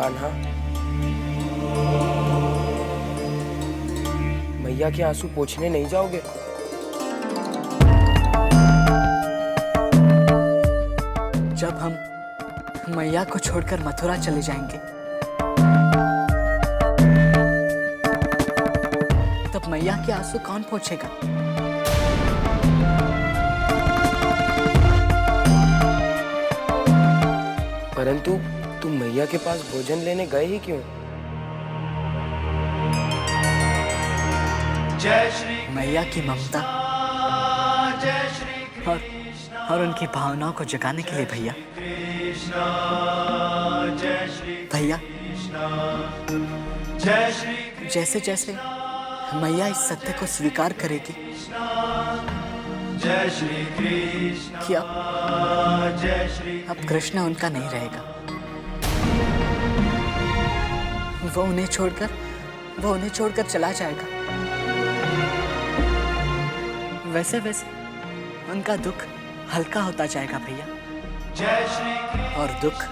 कान्हा, मैया के आंसू पोंछने नहीं जाओगे? जब हम मैया को छोड़कर मथुरा चले जाएंगे, तब मैया के आंसू कौन पोंछेगा? परंतु तुम मैया के पास भोजन लेने गए ही क्यों? मैया की ममता और उनकी भावनाओं को जगाने के लिए भैया। भैया, जैसे जैसे मैया इस सत्य को स्वीकार करेगी कि अब कृष्ण उनका नहीं रहेगा, वो उन्हें छोड़कर चला जाएगा, वैसे वैसे उनका दुख हल्का होता जाएगा भैया। और दुख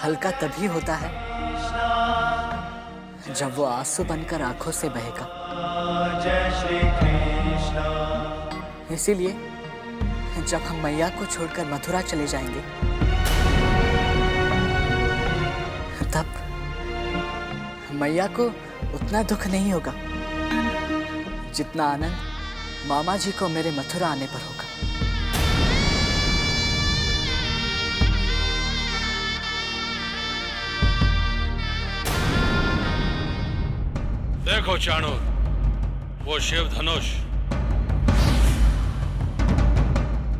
हल्का तभी होता है जब वो आंसू बनकर आंखों से बहेगा। इसीलिए जब हम मैया को छोड़कर मथुरा चले जाएंगे, तब मैया को उतना दुख नहीं होगा जितना आनंद मामा जी को मेरे मथुरा आने पर होगा। देखो चाणूर, वो शिव धनुष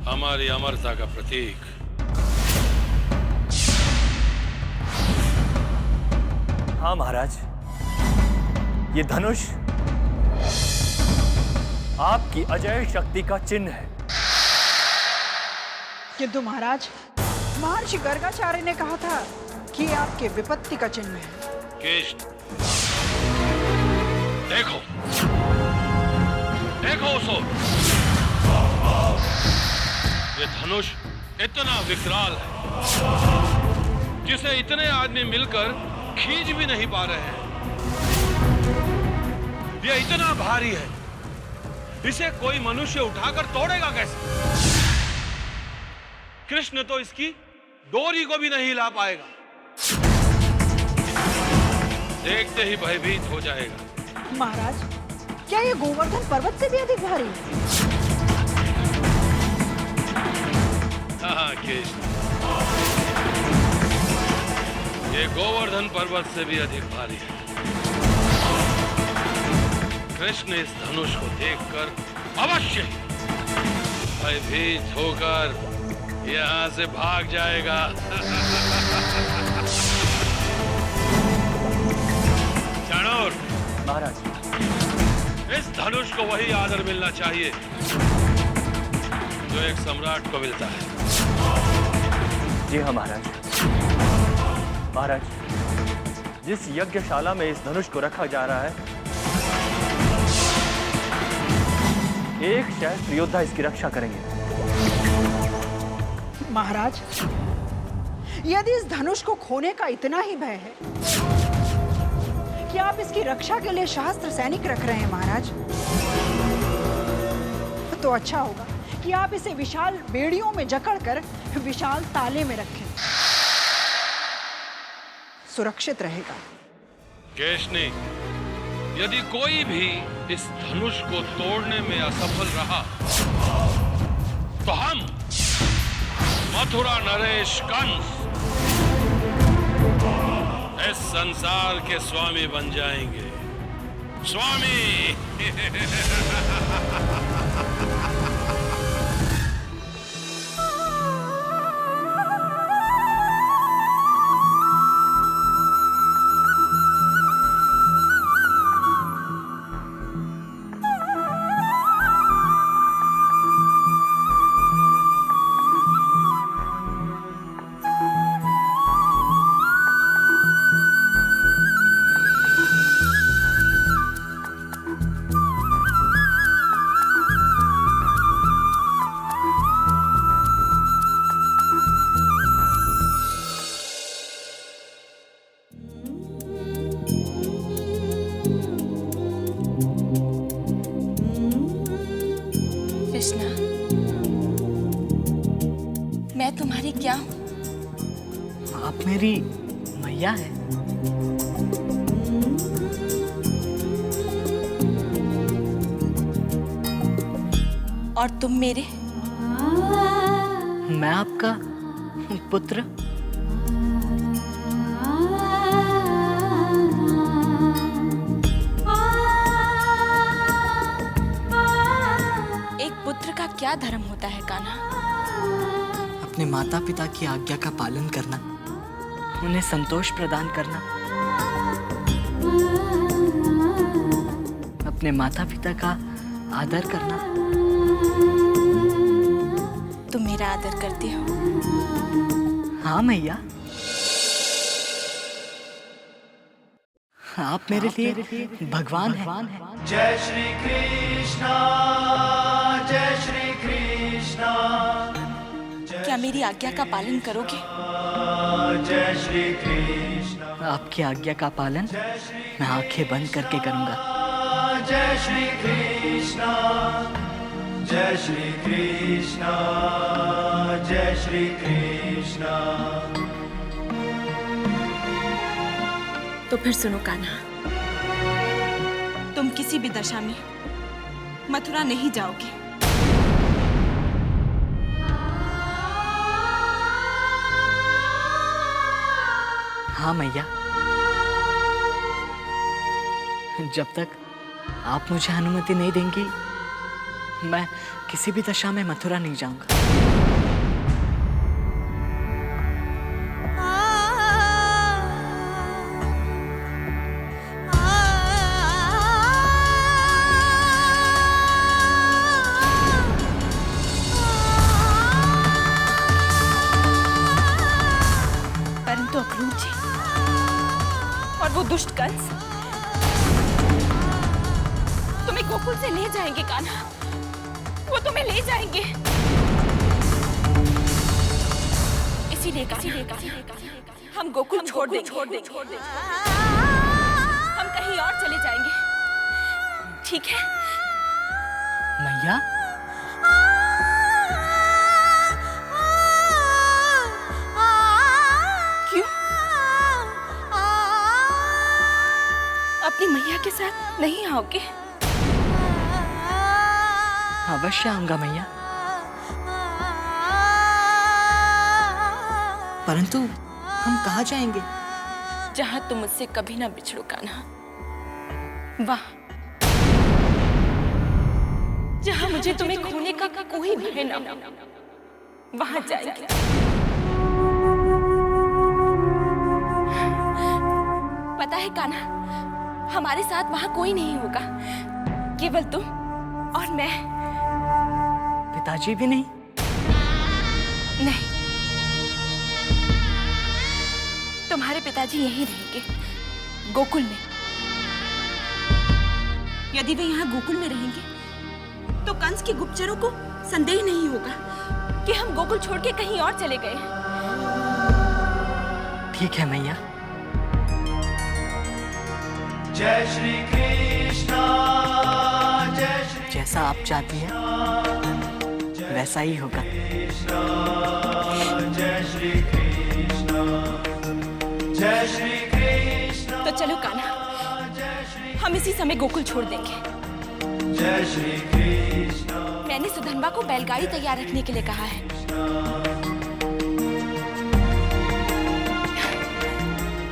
हमारी अमरता का प्रतीक। हाँ महाराज, ये धनुष आपकी अजय शक्ति का चिन्ह है। किंतु महाराज, महर्षि गर्गाचार्य ने कहा था कि आपके विपत्ति का चिन्ह है। कृष्ण, देखो उसो, ये धनुष इतना विकराल है जिसे इतने आदमी मिलकर खींच भी नहीं पा रहे हैं। ये इतना भारी है, इसे कोई मनुष्य उठाकर तोड़ेगा कैसे? कृष्ण तो इसकी डोरी को भी नहीं हिला पाएगा, देखते ही भयभीत हो जाएगा। महाराज, क्या ये गोवर्धन पर्वत से भी अधिक भारी है? हाँ कृष्ण, ये गोवर्धन पर्वत से भी अधिक भारी है। कृष्ण इस धनुष को देखकर अवश्य भयभीत होकर यहाँ से भाग जाएगा। चाणूर महाराज, इस धनुष को वही आदर मिलना चाहिए जो एक सम्राट को मिलता है। जी हाँ महाराज। महाराज, जिस यज्ञशाला में इस धनुष को रखा जा रहा है, एक सहस्त्र योद्धा इसकी रक्षा करेंगे। महाराज, यदि इस धनुष को खोने का इतना ही भय है कि आप इसकी रक्षा के लिए सहस्त्र सैनिक रख रहे हैं महाराज, तो अच्छा होगा कि आप इसे विशाल बेड़ियों में जकड़कर विशाल ताले में रखें, सुरक्षित रहेगा। केशनी, यदि कोई भी इस धनुष को तोड़ने में असफल रहा तो हम मथुरा नरेश कंस इस संसार के स्वामी बन जाएंगे। स्वामी। कृष्णा, मैं तुम्हारी क्या हूँ? आप मेरी मैया हैं। और तुम मेरे? मैं आपका पुत्र। एक पुत्र का क्या धर्म होता है कान्हा? अपने माता पिता की आज्ञा का पालन करना, उन्हें संतोष प्रदान करना, अपने माता पिता का आदर करना। तुम मेरा आदर करते हो? हाँ मैया, आप मेरे लिए भगवान हैं। जय श्री कृष्णा, जय श्री कृष्णा, क्या मेरी आज्ञा का पालन करोगे? जय श्री कृष्णा, आपकी आज्ञा का पालन मैं आंखें बंद करके करूंगा। जय श्री कृष्णा, जय श्री कृष्णा, जय श्री कृष्णा। तो फिर सुनो कान्हा, तुम किसी भी दशा में मथुरा नहीं जाओगे। हाँ मैया, जब तक आप मुझे अनुमति नहीं देंगी, मैं किसी भी दशा में मथुरा नहीं जाऊंगा। परंतु अक्रूर जी और वो दुष्ट कंस तुम्हें गोकुल से ले जाएंगे कान्हा, वो तुम्हें ले जाएंगे। इसीलिए हम गोकुल छोड़ देंगे। हम कहीं और चले जाएंगे, ठीक है? मैया, क्यों? अपनी मैया के साथ नहीं आओगे? अवश्य आऊंगा मैया, परंतु हम कहाँ जाएंगे? जहां तुम मुझसे कभी ना बिछड़ो कान्हा, वहां जहां मुझे तुम्हें खोने का कोई भय ना हो, वहां जाएंगे। पता है कान्हा, हमारे साथ वहां कोई नहीं होगा, केवल तुम और मैं। पिताजी भी नहीं? नहीं, तुम्हारे पिताजी यहीं रहेंगे, गोकुल में। यदि वे यहाँ गोकुल में रहेंगे, तो कंस के गुप्तचरों को संदेह नहीं होगा कि हम गोकुल छोड़ के कहीं और चले गए हैं। ठीक है मैया। जय श्री कृष्णा, जय श्री जैसा आप चाहती हैं वैसा ही होगा। जय श्री कृष्णा, जय श्री कृष्णा। तो चलो कान्हा, हम इसी समय गोकुल छोड़ देंगे। जय श्री कृष्णा। मैंने सुधन्वा को बैलगाड़ी तैयार रखने के लिए कहा है।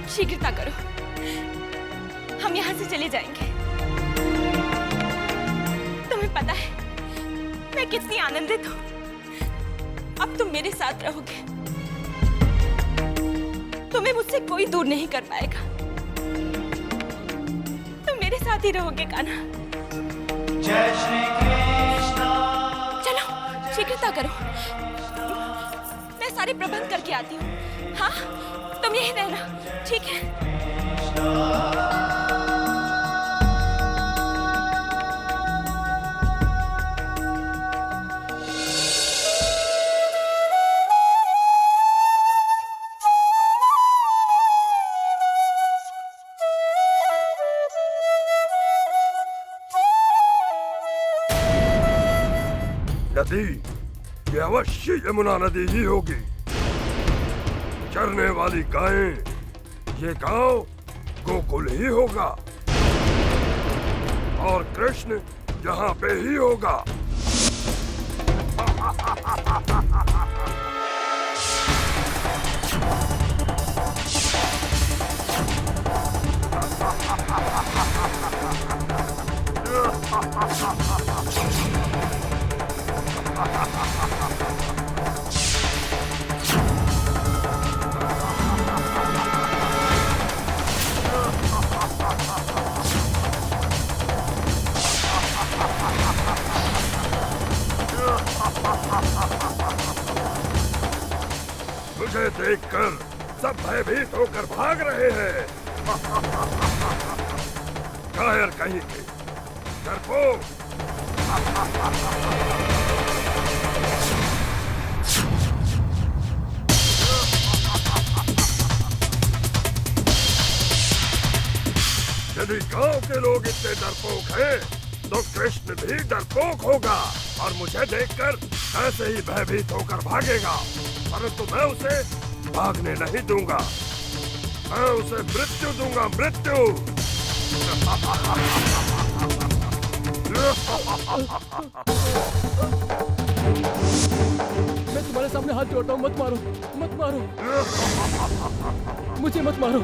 शीघ्रता करो, हम यहाँ से चले जाएंगे। तुम्हें पता है मैं कितनी आनंदित हूँ, अब तुम मेरे साथ रहोगे। तुम्हें मुझसे कोई दूर नहीं कर पाएगा, तुम मेरे साथ ही रहोगे कान्हा। जय श्री कृष्णा। चलो शीघ्रता करो, मैं सारे प्रबंध करके आती हूँ। हाँ, तुम यहीं रहना, ठीक है? नदी ये अवश्य यमुना नदी ही होगी। चरने वाली गायें, ये गांव गोकुल ही होगा और कृष्ण यहाँ पे ही होगा। मुझे देखकर सब भयभीत होकर भाग रहे हैं। कायर कहीं के डरपोक। यदि गांव के लोग इतने डरपोक हैं, तो कृष्ण भी डरपोक होगा और मुझे देखकर ऐसे ही भयभीत होकर भागेगा। परंतु मैं उसे भागने नहीं दूंगा, मैं उसे मृत्यु दूंगा, मृत्यु। मैं तुम्हारे सामने हाथ जोड़ता हूँ, मत मारो, मत मारो, मुझे मत मारो।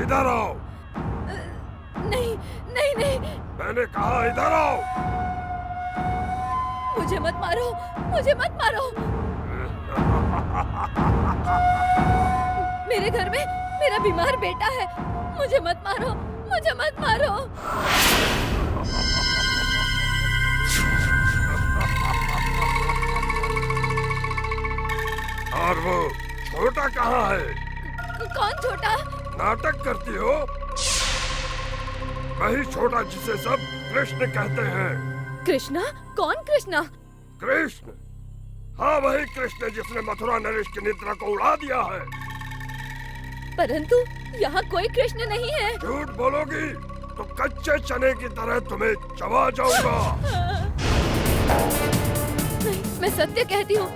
इधर आओ। नहीं नहीं नहीं, मैंने कहा इधर आओ। मुझे मत मारो, मुझे मत मारो। मेरे घर में मेरा बीमार बेटा है, मुझे मत मारो, मुझे मत मारो। और वो छोटा कहाँ है? कौन छोटा? नाटक करती हो? वही छोटा जिसे सब कृष्ण कहते हैं। कृष्णा? कौन कृष्णा? कृष्ण, हाँ वही कृष्ण जिसने मथुरा नरेश की निद्रा को उड़ा दिया है। परंतु यहाँ कोई कृष्ण नहीं है। झूठ बोलोगी तो कच्चे चने की तरह तुम्हें चबा जाऊंगा। नहीं, मैं सत्य कहती हूँ,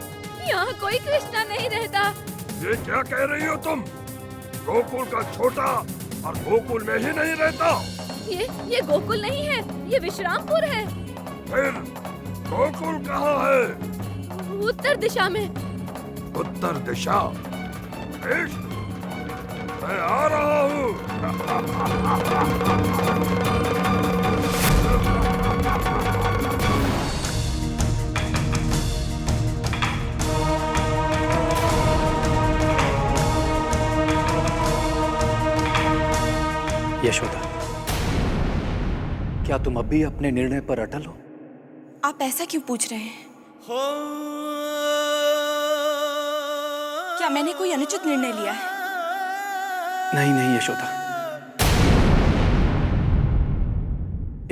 यहाँ कोई कृष्णा नहीं रहता। ये क्या कह रही हो तुम? गोकुल का छोटा और गोकुल में ही नहीं रहता। ये गोकुल नहीं है, ये विश्रामपुर है। फिर गोकुल कहाँ है? उत्तर दिशा में। उत्तर दिशा? कृष्ण, मैं आ रहा हूँ। यशोदा, क्या तुम अभी अपने निर्णय पर अटल हो? आप ऐसा क्यों पूछ रहे हैं? क्या मैंने कोई अनुचित निर्णय लिया है? नहीं नहीं यशोदा,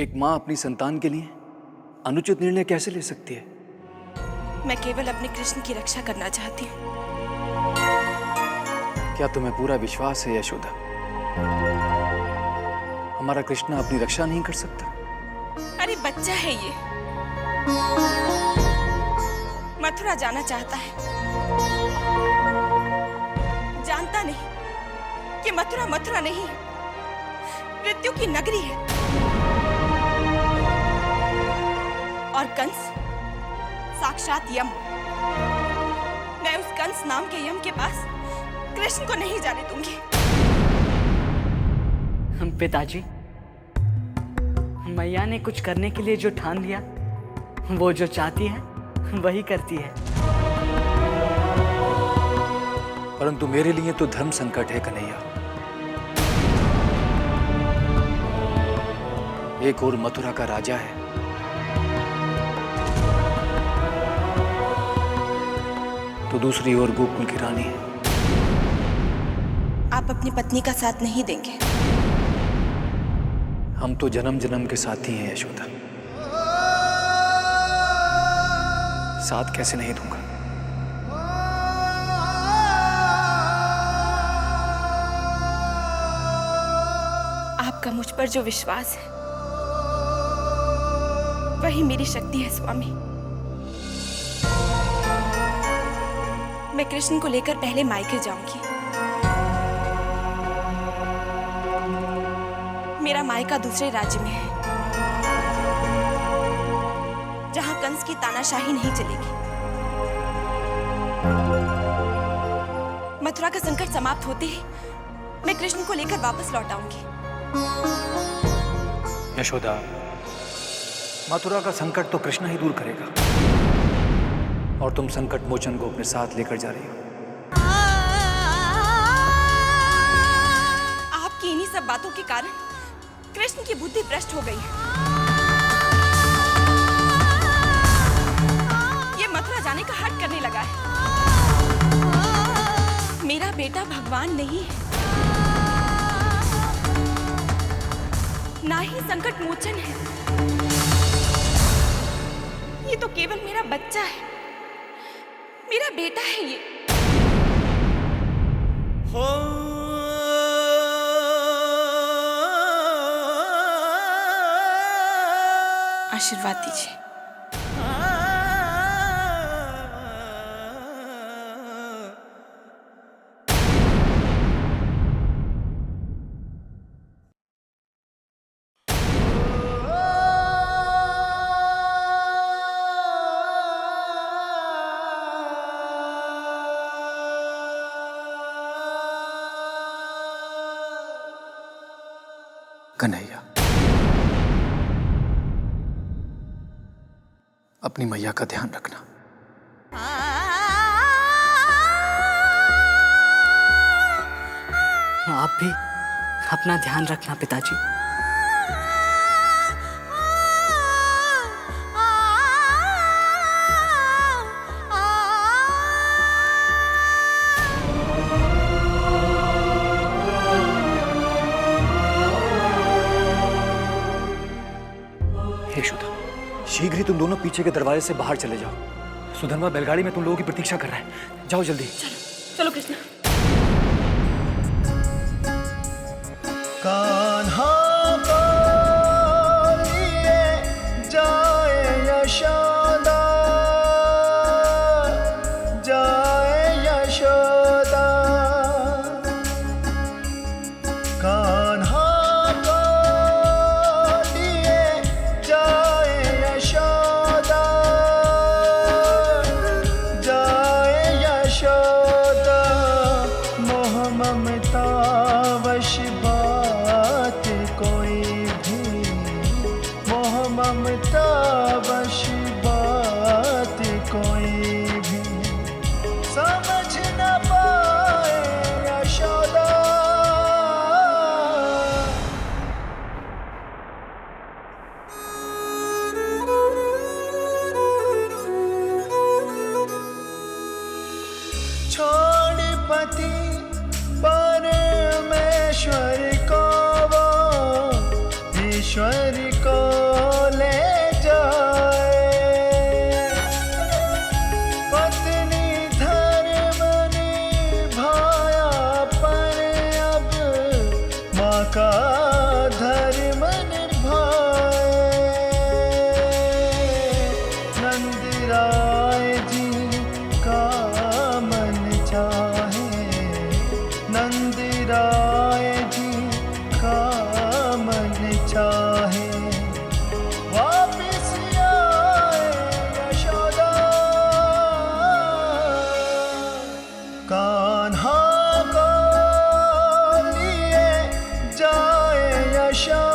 एक माँ अपनी संतान के लिए अनुचित निर्णय कैसे ले सकती है? मैं केवल अपने कृष्ण की रक्षा करना चाहती हूँ। क्या तुम्हें पूरा विश्वास है यशोदा, हमारा कृष्ण अपनी रक्षा नहीं कर सकता? अरे बच्चा है ये, मथुरा जाना चाहता है। जानता नहीं कि मथुरा मथुरा नहीं, मृत्यु की नगरी है। कंस साक्षात यम। मैं उस कंस नाम के यम के पास कृष्ण को नहीं जाने दूंगी। पिताजी, मैया ने कुछ करने के लिए जो ठान लिया, वो जो चाहती है वही करती है। परंतु मेरे लिए तो धर्म संकट है कन्हैया। एक और मथुरा का राजा है, तो दूसरी ओर गोकुल की रानी है। आप अपनी पत्नी का साथ नहीं देंगे? हम तो जन्म जन्म के साथी हैं यशोदा। साथ कैसे नहीं दूंगा। आपका मुझ पर जो विश्वास है वही मेरी शक्ति है स्वामी। मैं कृष्ण को लेकर पहले मायके जाऊंगी। मेरा मायका दूसरे राज्य में है, जहां कंस की तानाशाही नहीं चलेगी। मथुरा का संकट समाप्त होते ही मैं कृष्ण को लेकर वापस लौट आऊंगी। यशोदा, मथुरा का संकट तो कृष्ण ही दूर करेगा, और तुम संकट मोचन को अपने साथ लेकर जा रही हो। आपकी इन्हीं सब बातों के कारण कृष्ण की बुद्धि भ्रष्ट हो गई है। ये मथुरा जाने का हट करने लगा है। मेरा बेटा भगवान नहीं है, ना ही संकट मोचन है। ये तो केवल मेरा बच्चा है, मेरा बेटा है ये। आशीर्वाद दीजिए। कन्हैया, अपनी मैया का ध्यान रखना। आप भी अपना ध्यान रखना पिताजी। यशोदा, शीघ्र ही तुम दोनों पीछे के दरवाजे से बाहर चले जाओ। सुधर्मा बैलगाड़ी में तुम लोगों की प्रतीक्षा कर रहा है। जाओ जल्दी। चलो कृष्ण। कान्हा को लिए जाए यशोदा, जाए यशोदा। कान्हा को लिए जाए यशोदा, जाए यशोदा। मोह ममता वश बात कोई भी, मोह ममता वश बात कोई भी समझ न पाए यशोदा। छोड़ पति परमेश्वर को वो ईश्वर को ले जाए। यशोदा